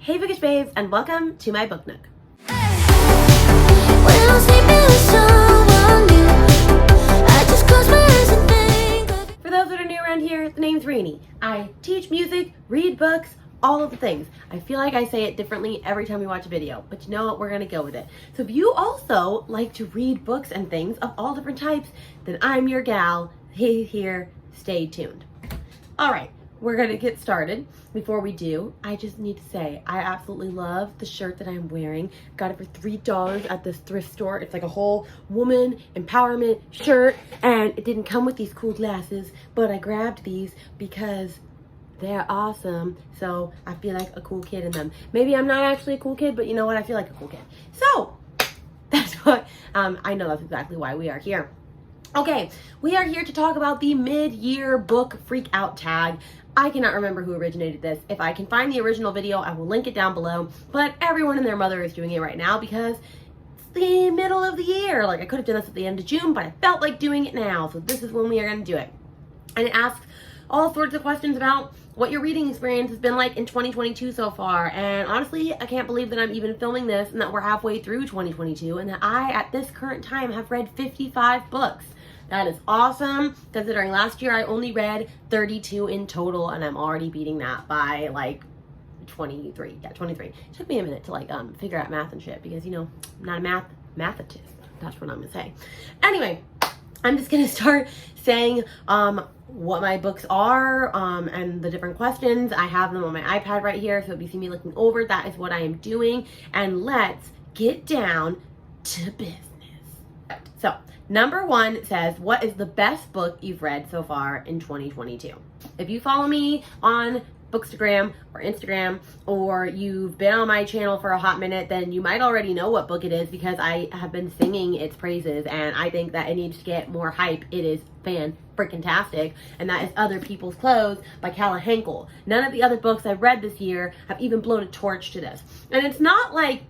Hey Bookish Babes, and welcome to my book nook. For those that are new around here, the name's Rainy. I teach music, read books, all of the things. I feel like I say it differently every time we watch a video, but you know what? We're gonna go with it. So if you also like to read books and things of all different types, then I'm your gal. Hey, here, stay tuned. All right. We're gonna get started. Before we do, I just need to say, I absolutely love the shirt that I'm wearing. Got it for $3 at this thrift store. It's like a whole woman empowerment shirt, and it didn't come with these cool glasses, but I grabbed these because they're awesome. So I feel like a cool kid in them. Maybe I'm not actually a cool kid, but you know what? I feel like a cool kid. So that's what, I know that's exactly why we are here. Okay, we are here to talk about the mid-year book freak out tag. I cannot remember who originated this. If I can find the original video, I will link it down below. But everyone and their mother is doing it right now because it's the middle of the year. Like, I could have done this at the end of June, but I felt like doing it now. So this is when we are going to do it. And it asks all sorts of questions about what your reading experience has been like in 2022 so far. And honestly, I can't believe that I'm even filming this and that we're halfway through 2022 and that I, at this current time, have read 55 books. That is awesome, considering last year I only read 32 in total, and I'm already beating that by like 23. Yeah, 23. It took me a minute to like figure out math and shit because, you know, I'm not a mathetist. That's what I'm gonna say. Anyway, I'm just gonna start saying what my books are and the different questions. I have them on my iPad right here, so if you see me looking over, that is what I am doing. And let's get down to business. So, number 1 says, what is the best book you've read so far in 2022? If you follow me on Bookstagram or Instagram, or you've been on my channel for a hot minute, then you might already know what book it is because I have been singing its praises, and I think that it needs to get more hype. It is fan-freaking-tastic, and that is Other People's Clothes by Calla Henkel. None of the other books I've read this year have even blown a torch to this. And it's not like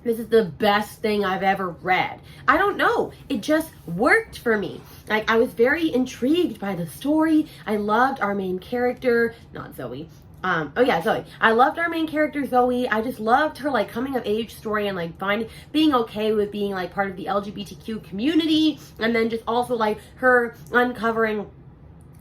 this is the best thing I've ever read. I don't know. It just worked for me. Like, I was very intrigued by the story. I loved our main character, not Zoe. Zoe. I loved our main character, Zoe. I just loved her, like, coming of age story and, like, being okay with being, like, part of the LGBTQ community. And then just also, like, her uncovering,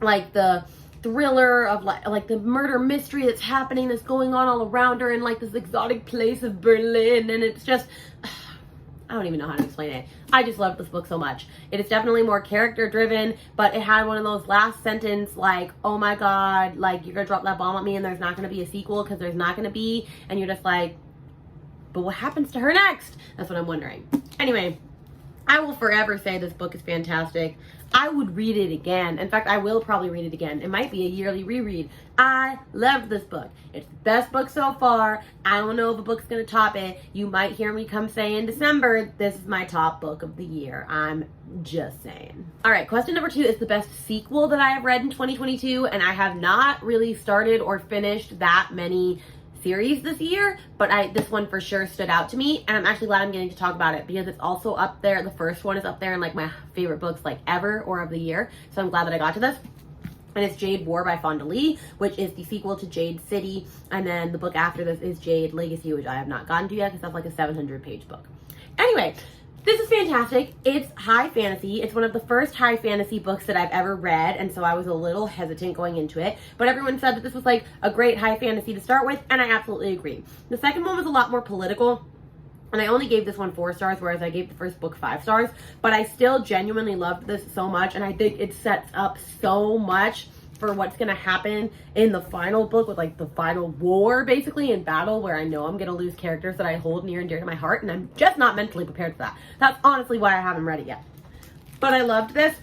like, the thriller of like the murder mystery that's happening, that's going on all around her in like this exotic place of Berlin. And it's just, I don't even know how to explain it. I just loved this book so much. It is definitely more character driven, but it had one of those last sentence like, oh my god, like, you're gonna drop that bomb on me and there's not gonna be a sequel, because there's not gonna be, and you're just like, but what happens to her next? That's what I'm wondering. Anyway, I will forever say this book is fantastic. I would read it again. In fact, I will probably read it again. It might be a yearly reread. I loved this book. It's the best book so far. I don't know if a book's going to top it. You might hear me come say in December, this is my top book of the year. I'm just saying. All right, question number 2 is the best sequel that I have read in 2022. And I have not really started or finished that many series this year, but this one for sure stood out to me, and I'm actually glad I'm getting to talk about it because it's also up there. The first one is up there in like my favorite books like ever or of the year, so I'm glad that I got to this. And it's Jade War by Fonda Lee, which is the sequel to Jade City, and then the book after this is Jade Legacy, which I have not gotten to yet because that's like a 700-page book. Anyway, this is fantastic. It's high fantasy. It's one of the first high fantasy books that I've ever read, and so I was a little hesitant going into it. But everyone said that this was like a great high fantasy to start with, and I absolutely agree. The second one was a lot more political, and I only gave this one 4 stars, whereas I gave the first book 5 stars. But I still genuinely loved this so much, and I think it sets up so much for what's gonna happen in the final book, with like the final war basically in battle, where I know I'm gonna lose characters that I hold near and dear to my heart, and I'm just not mentally prepared for that. That's honestly why I haven't read it yet. But I loved this,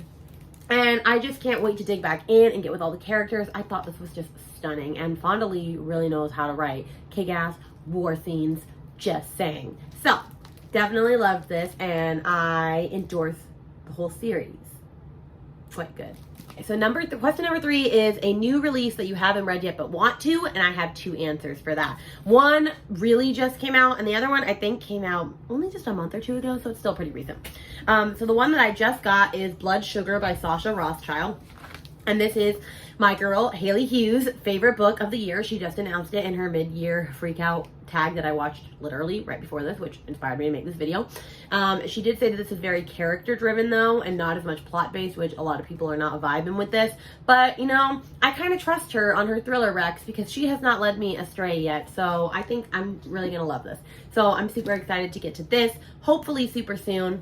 and I just can't wait to dig back in and get with all the characters. I thought this was just stunning, and Fonda Lee really knows how to write kick-ass war scenes, just saying. So definitely loved this, and I endorse the whole series. Quite good. So question number 3 is a new release that you haven't read yet but want to, and I have 2 answers for that. One really just came out, and the other one I think came out only just a month or 2 ago, so it's still pretty recent. So the one that I just got is Blood Sugar by Sasha Rothschild. And this is my girl, Haley Hughes' favorite book of the year. She just announced it in her mid-year freak out tag that I watched literally right before this, which inspired me to make this video. She did say that this is very character-driven, though, and not as much plot-based, which a lot of people are not vibing with this. But, you know, I kind of trust her on her thriller recs because she has not led me astray yet. So I think I'm really going to love this. So I'm super excited to get to this, hopefully super soon.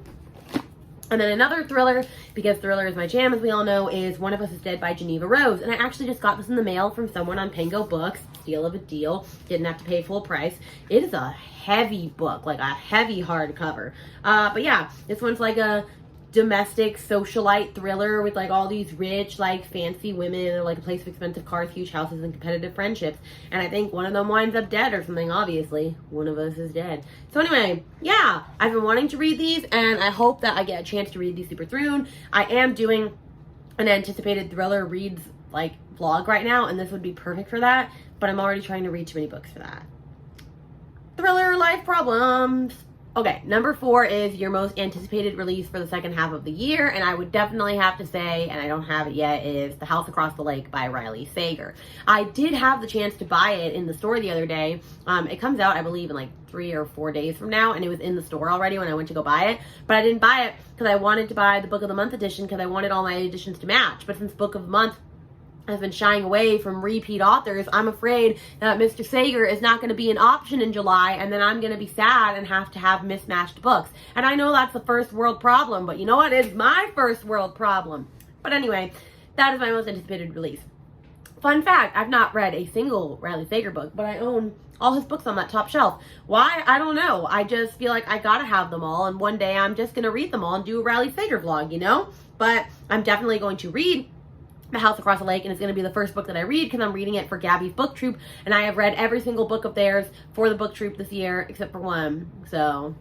And then another thriller, because thriller is my jam, as we all know, is One of Us is Dead by Geneva Rose. And I actually just got this in the mail from someone on Pango Books. Steal of a deal. Didn't have to pay full price. It is a heavy book, like a heavy hardcover. But yeah, this one's like a domestic socialite thriller with like all these rich, like fancy women or like a place of expensive cars, huge houses, and competitive friendships. And I think one of them winds up dead or something, obviously. One of us is dead. So anyway, yeah, I've been wanting to read these and I hope that I get a chance to read these super soon. I am doing an anticipated thriller reads like vlog right now, and this would be perfect for that, but I'm already trying to read too many books for that. Thriller life problems. Okay, number 4 is your most anticipated release for the second half of the year, and I would definitely have to say, and I don't have it yet, is The House Across the Lake by Riley Sager. I did have the chance to buy it in the store the other day. It comes out, I believe, in like 3 or 4 days from now, and it was in the store already when I went to go buy it, but I didn't buy it because I wanted to buy the Book of the Month edition because I wanted all my editions to match. But since Book of the Month I've been shying away from repeat authors, I'm afraid that Mr. Sager is not going to be an option in July, and then I'm going to be sad and have to have mismatched books. And I know that's a first world problem, but you know what? It's my first world problem. But anyway, that is my most anticipated release. Fun fact, I've not read a single Riley Sager book, but I own all his books on that top shelf. Why? I don't know. I just feel like I gotta have them all, and one day I'm just going to read them all and do a Riley Sager vlog, you know? But I'm definitely going to read The House Across the Lake, and it's going to be the first book that I read because I'm reading it for Gabby's book troop, and I have read every single book of theirs for the book troop this year except for one. So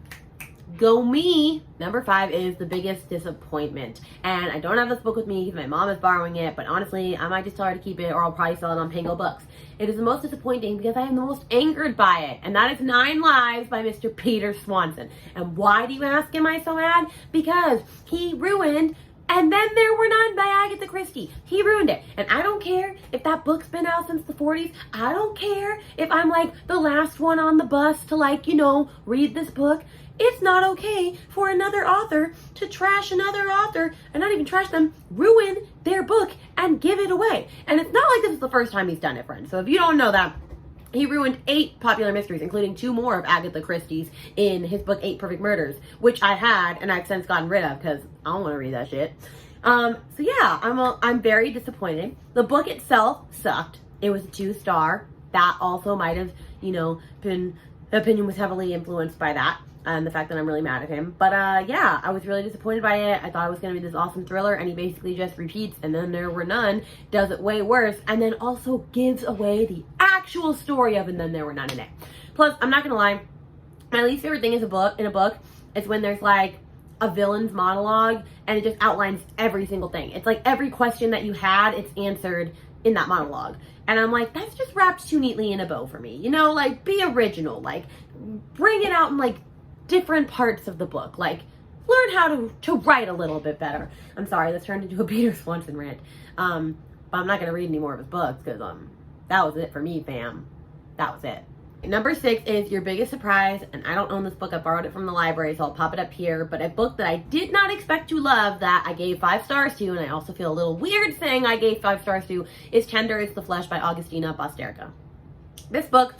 go me. Number 5 is The Biggest Disappointment, and I don't have this book with me because my mom is borrowing it, but honestly I might just tell her to keep it, or I'll probably sell it on Pango Books. It is the most disappointing because I am the most angered by it, and that is 9 Lives by Mr. Peter Swanson. And why do you ask, am I so mad? Because he ruined And Then There Were None by Agatha Christie. He ruined it. And I don't care if that book's been out since the 40s. I don't care if I'm like the last one on the bus to, like, you know, read this book. It's not okay for another author to trash another author, and not even trash them, ruin their book and give it away. And it's not like this is the first time he's done it, friends. So if you don't know that, he ruined 8 popular mysteries, including 2 more of Agatha Christie's in his book 8 Perfect Murders, which I had and I've since gotten rid of because I don't want to read that shit. So yeah, I'm very disappointed. The book itself sucked. It was a 2-star. That also might have, you know, the opinion was heavily influenced by that and the fact that I'm really mad at him. But yeah, I was really disappointed by it. I thought it was going to be this awesome thriller, and he basically just repeats And Then There Were None, does it way worse, and then also gives away the actual story of And Then There Were None in it. Plus, I'm not going to lie, my least favorite thing in a book is when there's like a villain's monologue and it just outlines every single thing. It's like every question that you had, it's answered in that monologue. And I'm like, that's just wrapped too neatly in a bow for me. You know, like, be original. Like, bring it out in like different parts of the book. Like, learn how to write a little bit better. I'm sorry, this turned into a Peter Swanson rant. But I'm not going to read any more of his books because that was it for me, fam. That was it. Number 6 is Your Biggest Surprise, and I don't own this book. I borrowed it from the library, so I'll pop it up here. But a book that I did not expect to love, that I gave 5 stars to, and I also feel a little weird saying I gave 5 stars to, is Tender Is the Flesh by Augustina Basterca. This book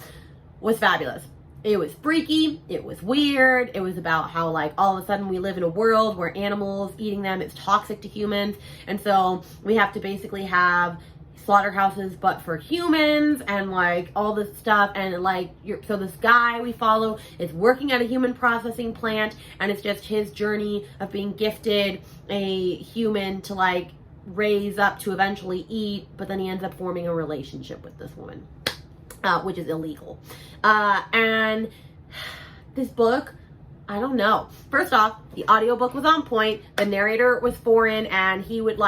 was fabulous. It was freaky, it was weird, it was about how, like, all of a sudden we live in a world where animals eating them is toxic to humans, and so we have to basically have slaughterhouses but for humans, and like all this stuff. And like, so this guy we follow is working at a human processing plant, and it's just his journey of being gifted a human to like raise up to eventually eat, but then he ends up forming a relationship with this woman, which is illegal. And this book, I don't know. First off, the audiobook was on point. The narrator was foreign, and he would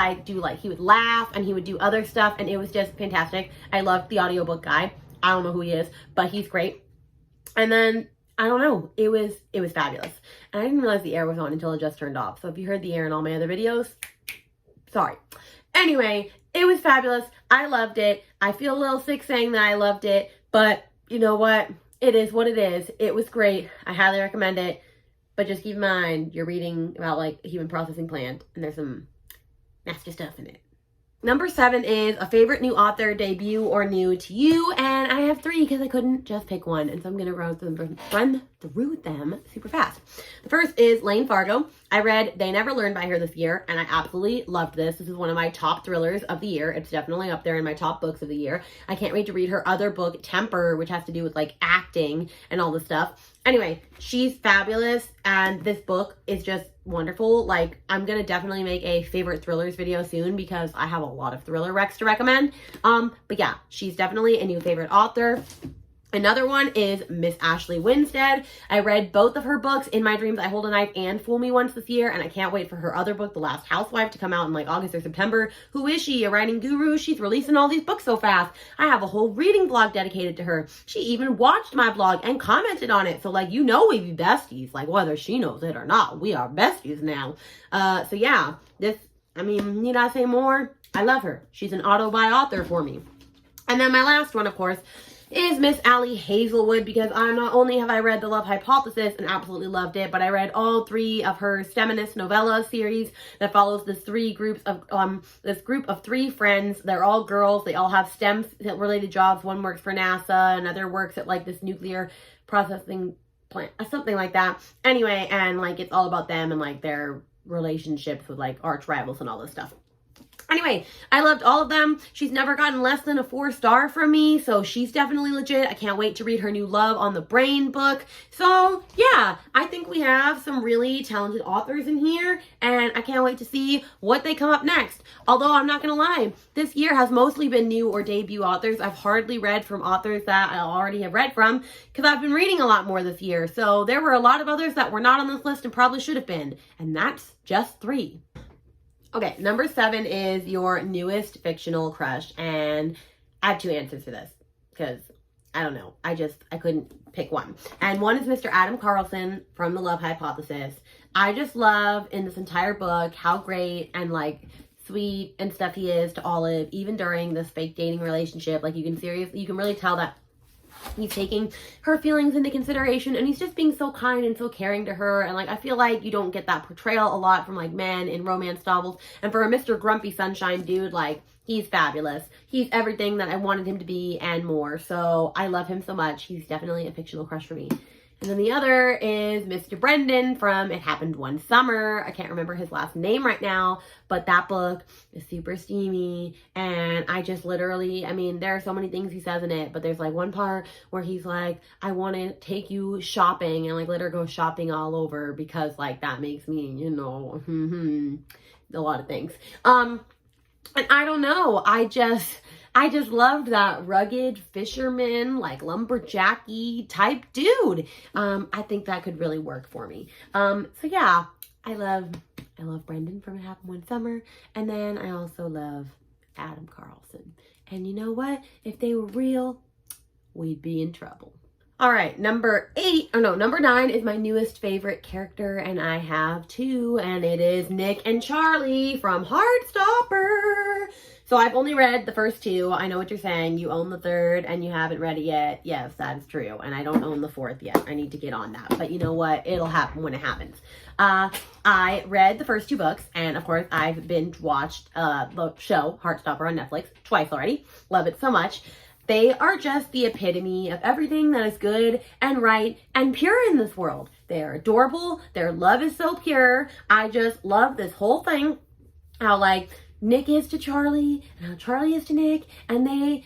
he would laugh and he would do other stuff, and it was just fantastic. I loved the audiobook guy. I don't know who he is, but he's great. And then, I don't know, it was fabulous. And I didn't realize the air was on until it just turned off. So if you heard the air in all my other videos, sorry. Anyway, it was fabulous. I loved it. I feel a little sick saying that I loved it, but you know what? It is what it is. It was great. I highly recommend it. But just keep in mind, you're reading about like a human processing plant, and there's some nasty stuff in it. Number 7 is a favorite new author, debut, or new to you. And I have 3 because I couldn't just pick one. And so I'm going to run through them super fast. The first is Lane Fargo. I read They Never Learn by her this year, and I absolutely loved this. This is one of my top thrillers of the year. It's definitely up there in my top books of the year. I can't wait to read her other book, Temper, which has to do with like acting and all this stuff. Anyway, she's fabulous, and this book is just wonderful. Like, I'm gonna definitely make a favorite thrillers video soon because I have a lot of thriller recs to recommend. But yeah, she's definitely a new favorite author. Another one is Miss Ashley Winstead. I read both of her books, In My Dreams I Hold a Knife and Fool Me Once this year, and I can't wait for her other book, The Last Housewife, to come out in like August or September. Who is she? A writing guru? She's releasing all these books so fast. I have a whole reading blog dedicated to her. She even watched my blog and commented on it. So like, you know, we be besties, like whether she knows it or not. We are besties now. So yeah, need I say more? I love her. She's an auto-buy author for me. And then my last one, of course, is Miss Allie Hazelwood, because not only have I read The Love Hypothesis and absolutely loved it, but I read all 3 of her STEMinist novella series that follows this group of 3 friends. They're all girls. They all have STEM related jobs. One works for NASA, another works at like this nuclear processing plant, something like that. Anyway, and like it's all about them and like their relationships with like arch rivals and all this stuff. Anyway, I loved all of them. She's never gotten less than a 4-star from me, so she's definitely legit. I can't wait to read her new Love on the Brain book. So yeah, I think we have some really talented authors in here, and I can't wait to see what they come up next. Although I'm not gonna lie, this year has mostly been new or debut authors. I've hardly read from authors that I already have read from because I've been reading a lot more this year. So there were a lot of others that were not on this list and probably should have been, and that's just 3. Okay, number 7 is your newest fictional crush, and I have 2 answers for this, because, I don't know, I couldn't pick one. And one is Mr. Adam Carlson from The Love Hypothesis. I just love, in this entire book, how great and, like, sweet and stuff he is to Olive, even during this fake dating relationship. Like, you can really tell that he's taking her feelings into consideration, and he's just being so kind and so caring to her. And like, I feel like you don't get that portrayal a lot from like men in romance novels. And for a Mr. Grumpy Sunshine dude, like, he's fabulous. He's everything that I wanted him to be and more. So I love him so much. He's definitely a fictional crush for me. And then the other is Mr. Brendan from It Happened One Summer. I can't remember his last name right now, but that book is super steamy. And I just literally, there are so many things he says in it, but there's like one part where he's like, I want to take you shopping, and like let her go shopping all over because like that makes me, a lot of things. And I don't know, I just loved that rugged fisherman, like lumberjacky type dude. I think that could really work for me. So yeah, I love Brendan from It Happened One Summer. And then I also love Adam Carlson. And you know what? If they were real, we'd be in trouble. All right, number 9 is my newest favorite character, and I have 2, and it is Nick and Charlie from Heartstopper. So I've only read the first 2. I know what you're saying. You own the 3rd and you haven't read it yet. Yes, that is true. And I don't own the 4th yet. I need to get on that. But you know what? It'll happen when it happens. I read the first 2 books, and of course I've watched the show Heartstopper on Netflix twice already. Love it so much. They are just the epitome of everything that is good and right and pure in this world. They are adorable. Their love is so pure. I just love this whole thing. How like Nick is to Charlie and how Charlie is to Nick. And I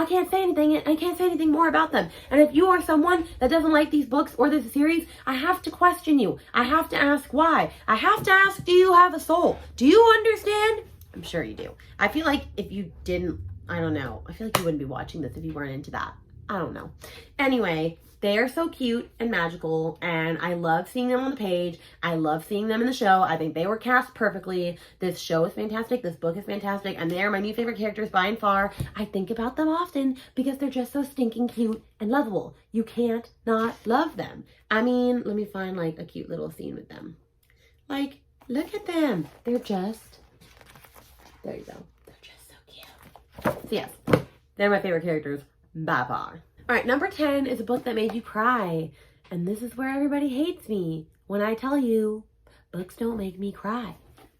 can't say anything. I can't say anything more about them. And if you are someone that doesn't like these books or this series, I have to question you. I have to ask why. I have to ask, do you have a soul? Do you understand? I'm sure you do. I feel like if you didn't, I don't know. I feel like you wouldn't be watching this if you weren't into that. I don't know. Anyway, they are so cute and magical, and I love seeing them on the page. I love seeing them in the show. I think they were cast perfectly. This show is fantastic. This book is fantastic, and they are my new favorite characters by and far. I think about them often because they're just so stinking cute and lovable. You can't not love them. Let me find like a cute little scene with them. Like, look at them. They're There you go. They're just so cute. So yes, they're my favorite characters by far. All right, number 10 is a book that made you cry. And this is where everybody hates me when I tell you books don't make me cry.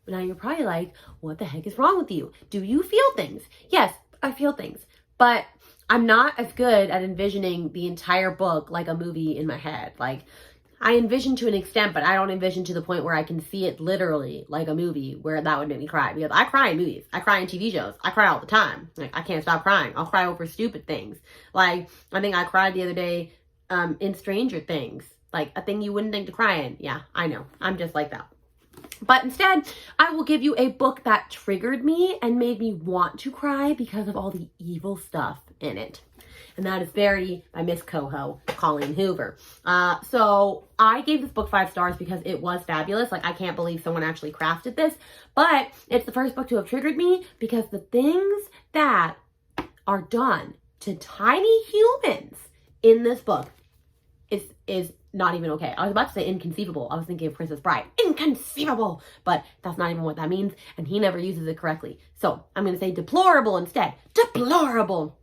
But now you're probably like, what the heck is wrong with you? Do you feel things? Yes, I feel things. But I'm not as good at envisioning the entire book like a movie in my head. Like, I envision to an extent, but I don't envision to the point where I can see it literally like a movie where that would make me cry. Because I cry in movies. I cry in TV shows. I cry all the time. Like, I can't stop crying. I'll cry over stupid things. Like, I think I cried the other day in Stranger Things. Like, a thing you wouldn't think to cry in. Yeah, I know. I'm just like that. But instead, I will give you a book that triggered me and made me want to cry because of all the evil stuff in it. And that is Verity by Miss Coho, Colleen Hoover. So I gave this book 5 stars because it was fabulous. Like, I can't believe someone actually crafted this. But it's the first book to have triggered me because the things that are done to tiny humans in this book is not even okay. I was about to say inconceivable. I was thinking of Princess Bride. Inconceivable! But that's not even what that means, and he never uses it correctly. So I'm going to say deplorable instead. Deplorable!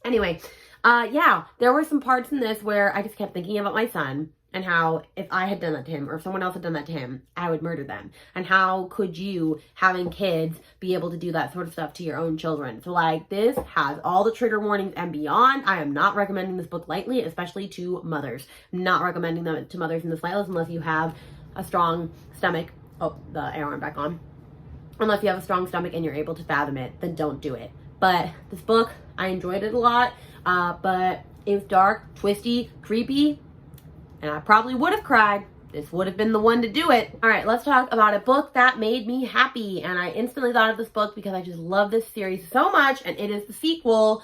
Anyway, yeah, there were some parts in this where I just kept thinking about my son and how if I had done that to him or if someone else had done that to him, I would murder them. And how could you, having kids, be able to do that sort of stuff to your own children? So, like, this has all the trigger warnings and beyond. I am not recommending this book lightly, especially to mothers. I'm not recommending them to mothers in the slightest unless you have a strong stomach. Oh, the air arm back on. Unless you have a strong stomach and you're able to fathom it, then don't do it. But this book, I enjoyed it a lot, but it was dark, twisty, creepy, and I probably would have cried. This would have been the one to do it. All right, let's talk about a book that made me happy. And I instantly thought of this book because I just love this series so much. And it is the sequel,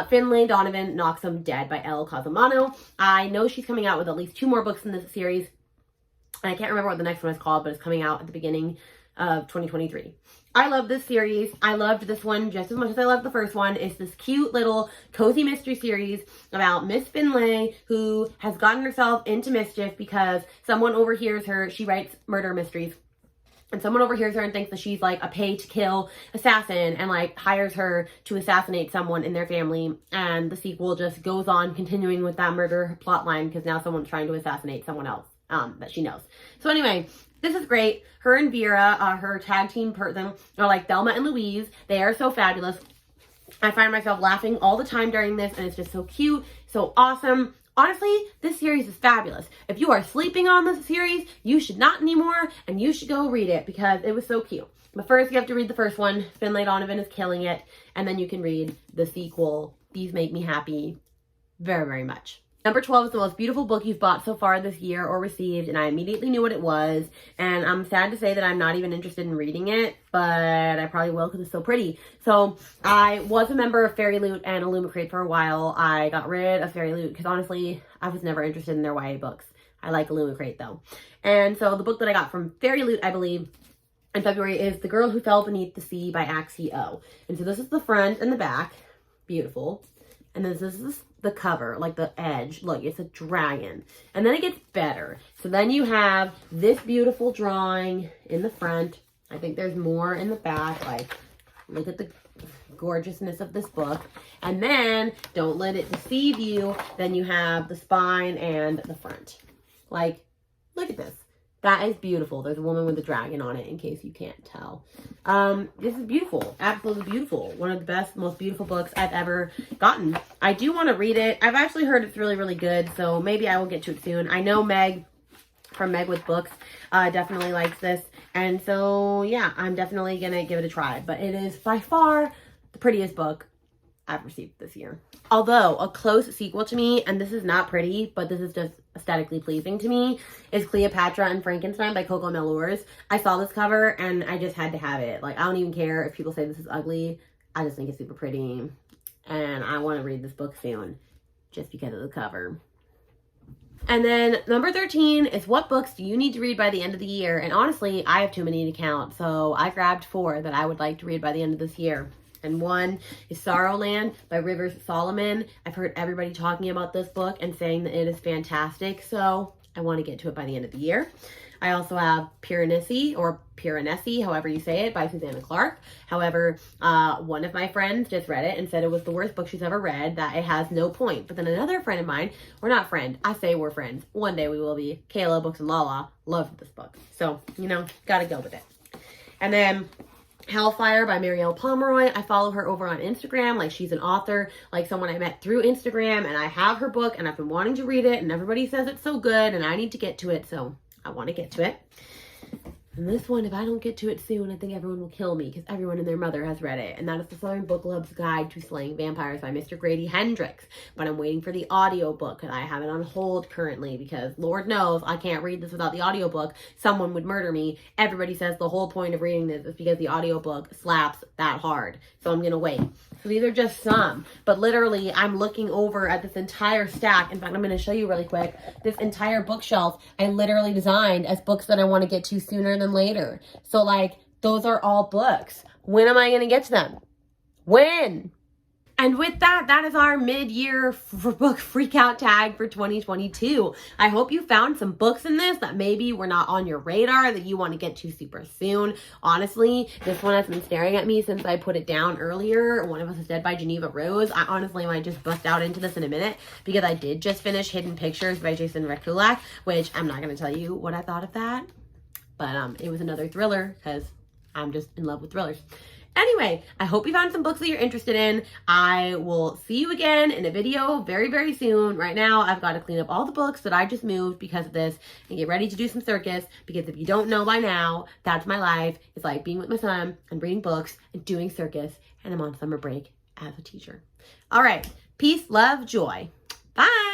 Finlay Donovan Knocks 'Em Dead by Elle Cosimano. I know she's coming out with at least 2 more books in this series. And I can't remember what the next one is called, but it's coming out at the beginning of 2023. I love this series. I loved this one just as much as I loved the first one. It's this cute little cozy mystery series about Miss Finlay, who has gotten herself into mischief because someone overhears her. She writes murder mysteries. And someone overhears her and thinks that she's like a pay-to-kill assassin and like hires her to assassinate someone in their family. And the sequel just goes on continuing with that murder plotline because now someone's trying to assassinate someone else that she knows. So anyway, this is great. Her and Vera, her tag team person, are like Thelma and Louise. They are so fabulous. I find myself laughing all the time during this, and it's just so cute, so awesome. Honestly, this series is fabulous. If you are sleeping on this series, you should not anymore, and you should go read it because it was so cute. But first, you have to read the first one. Finlay Donovan is killing it, and then you can read the sequel. These make me happy very, very much. Number 12 is the most beautiful book you've bought so far this year or received, and I immediately knew what it was, and I'm sad to say that I'm not even interested in reading it, but I probably will because it's so pretty. So I was a member of Fairy Loot and Illumicrate for a while. I got rid of Fairy Loot because honestly, I was never interested in their YA books. I like Illumicrate though. And so the book that I got from Fairy Loot, I believe, in February is The Girl Who Fell Beneath the Sea by Axie O. And so this is the front and the back. Beautiful. And this is the cover, like the edge. Look, it's a dragon. And then it gets better. So then you have this beautiful drawing in the front. I think there's more in the back. Like, look at the gorgeousness of this book. And then, don't let it deceive you, then you have the spine and the front. Like, look at this. That is beautiful. There's a woman with a dragon on it, in case you can't tell. This is beautiful. Absolutely beautiful. One of the best, most beautiful books I've ever gotten. I do want to read it. I've actually heard it's really, really good, so maybe I will get to it soon. I know Meg from Meg with Books definitely likes this, and so, yeah, I'm definitely going to give it a try. But it is by far the prettiest book I've received this year. Although a close sequel to me, and this is not pretty, but this is just aesthetically pleasing to me, is Cleopatra and Frankenstein by Coco Mellours. I saw this cover and I just had to have it. Like, I don't even care if people say this is ugly. I just think it's super pretty. And I want to read this book soon just because of the cover. And then number 13 is what books do you need to read by the end of the year? And honestly, I have too many to count. So I grabbed 4 that I would like to read by the end of this year. And one is Sorrowland by Rivers Solomon. I've heard everybody talking about this book and saying that it is fantastic. So I want to get to it by the end of the year. I also have Piranesi, or Piranesi, however you say it, by Susanna Clark. However, one of my friends just read it and said it was the worst book she's ever read, that it has no point. But then another friend of mine, we're not friends, I say we're friends. One day we will be. Kayla, Books and Lala, loved this book. So, you know, gotta go with it. And then Hellfire by Marielle Pomeroy. I follow her over on Instagram. Like, she's an author, like someone I met through Instagram, and I have her book and I've been wanting to read it, and everybody says it's so good and I need to get to it. So I want to get to it. And this one, if I don't get to it soon, I think everyone will kill me, because everyone and their mother has read it. And that is The Southern Book Club's Guide to Slaying Vampires by Mr. Grady Hendrix. But I'm waiting for the audiobook, and I have it on hold currently, because Lord knows I can't read this without the audiobook. Someone would murder me. Everybody says the whole point of reading this is because the audiobook slaps that hard. So I'm going to wait. So these are just some, but literally I'm looking over at this entire stack. In fact, I'm going to show you really quick. This entire bookshelf I literally designed as books that I want to get to sooner than later. So like, those are all books. When am I going to get to them? When? And with that, that is our mid-year book freakout tag for 2022. I hope you found some books in this that maybe were not on your radar, that you want to get to super soon. Honestly, this one has been staring at me since I put it down earlier. One of Us is Dead by Geneva Rose. I honestly might just bust out into this in a minute, because I did just finish Hidden Pictures by Jason Rekulak, which I'm not going to tell you what I thought of that. But it was another thriller, because I'm just in love with thrillers. Anyway, I hope you found some books that you're interested in. I will see you again in a video very, very soon. Right now, I've got to clean up all the books that I just moved because of this and get ready to do some circus, because if you don't know by now, that's my life. It's like being with my son and reading books and doing circus, and I'm on summer break as a teacher. All right. Peace, love, joy. Bye.